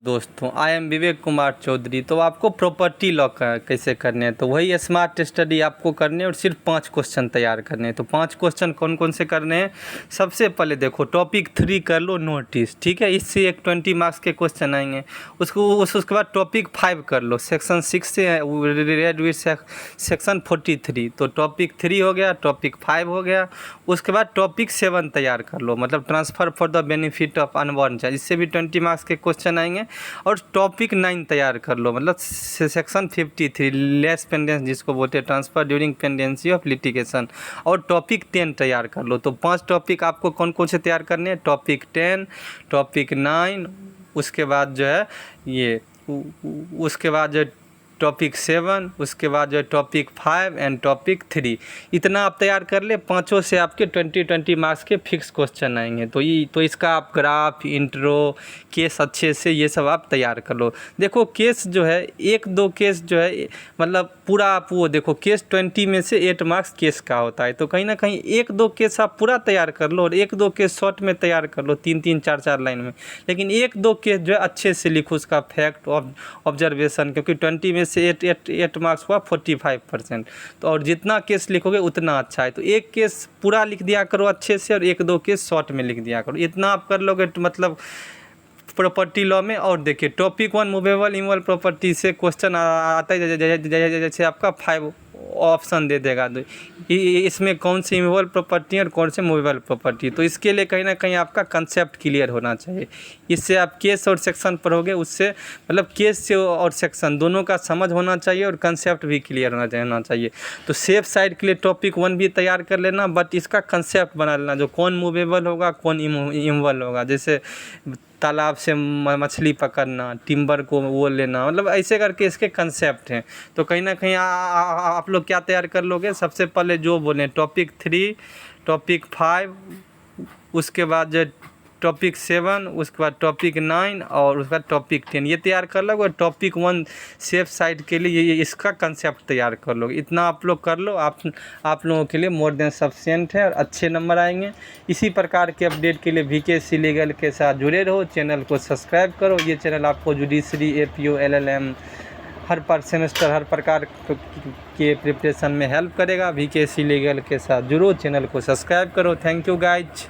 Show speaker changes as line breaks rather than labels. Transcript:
दोस्तों I am Vivek Kumar Chaudhary. तो आपको प्रॉपर्टी लॉ कैसे करने हैं, तो वही स्मार्ट स्टडी आपको करने हैं और सिर्फ 5 क्वेश्चन तैयार करने हैं। तो 5 क्वेश्चन कौन कौन से करने हैं, सबसे पहले देखो टॉपिक 3 कर लो नोटिस, ठीक है। इससे एक 20 मार्क्स के क्वेश्चन आएंगे। उसके बाद टॉपिक 5 कर लो, सेक्शन 6 से रेड विथ सेक्शन 43। तो टॉपिक 3 हो गया, टॉपिक 5 हो गया। उसके बाद टॉपिक 7 तैयार कर लो, मतलब transfer for the benefit of unborn child, इससे भी 20 मार्क्स के क्वेश्चन आएंगे। और टॉपिक 9 तैयार कर लो, मतलब सेक्शन 53 लेस पेंडेंस जिसको बोलते हैं, transfer during pendency of litigation. और टॉपिक 10 तैयार कर लो। तो 5 टॉपिक आपको कौन कौन से तैयार करने हैं, टॉपिक 10, टॉपिक 9, उसके बाद जो है ये उसके बाद जो टॉपिक 7, उसके बाद जो टॉपिक 5 एंड टॉपिक 3, इतना आप तैयार कर ले। 5 से आपके 20 मार्क्स के फिक्स क्वेश्चन आएंगे। तो इसका आप ग्राफ, इंट्रो, केस अच्छे से ये सब आप तैयार कर लो। देखो केस जो है 1-2 केस जो है, मतलब पूरा आप वो देखो, केस 20 में से 8 मार्क्स केस का होता है। तो कहीं ना कहीं 1-2 केस आप पूरा तैयार कर लो और 1-2 केस शॉर्ट में तैयार कर लो, 3-3, 4-4 लाइन में। लेकिन 1-2 केस जो है अच्छे से लिखो, उसका फैक्ट ऑब्जर्वेशन, क्योंकि 20 में से 8 मार्क्स हुआ 45%। तो और जितना केस लिखोगे उतना अच्छा है। तो एक केस पूरा लिख दिया करो अच्छे से और 1-2 केस शॉर्ट में लिख दिया करो। इतना आप कर लोगे तो मतलब प्रॉपर्टी लॉ में। और देखिए टॉपिक 1 मूवेबल इमूवेबल प्रॉपर्टी से क्वेश्चन आता है, जैसे आपका 5 ऑप्शन दे देगा, तो इसमें कौन सी इमूवेबल प्रॉपर्टी है और कौन से मूवेबल प्रॉपर्टी। तो इसके लिए कहीं ना कहीं आपका कंसेप्ट क्लियर होना चाहिए। इससे आप केस और सेक्शन पढ़ोगे, उससे मतलब केस से और सेक्शन दोनों का समझ होना चाहिए और कंसेप्ट भी क्लियर होना चाहिए। तो सेफ साइड के लिए टॉपिक 1 भी तैयार कर लेना, बट इसका कंसेप्ट बना लेना, जो कौन मूवेबल होगा कौन इमूवेबल होगा। जैसे तालाब से मछली पकड़ना, टिम्बर को वो लेना, मतलब ऐसे करके इसके कंसेप्ट हैं। तो कहीं ना कहीं आप लोग क्या तैयार कर लोगे, सबसे पहले जो बोले टॉपिक 3, टॉपिक 5, उसके बाद जो टॉपिक 7, उसके बाद टॉपिक 9 और उसके बाद टॉपिक 10, ये तैयार कर लोगे। टॉपिक 1 सेफ साइड के लिए ये इसका कंसेप्ट तैयार कर लोगे। इतना आप लोग कर लो, आप लोगों के लिए मोर देन सफिशिएंट है और अच्छे नंबर आएंगे। इसी प्रकार के अपडेट के लिए VKC लीगल के साथ जुड़े रहो, चैनल को सब्सक्राइब करो। ये चैनल आपको जुडिशरी, APO, LLM हर सेमेस्टर हर प्रकार के प्रिपरेशन में हेल्प करेगा। VKC लीगल के साथ जुड़ो, चैनल को सब्सक्राइब करो। Thank you guys.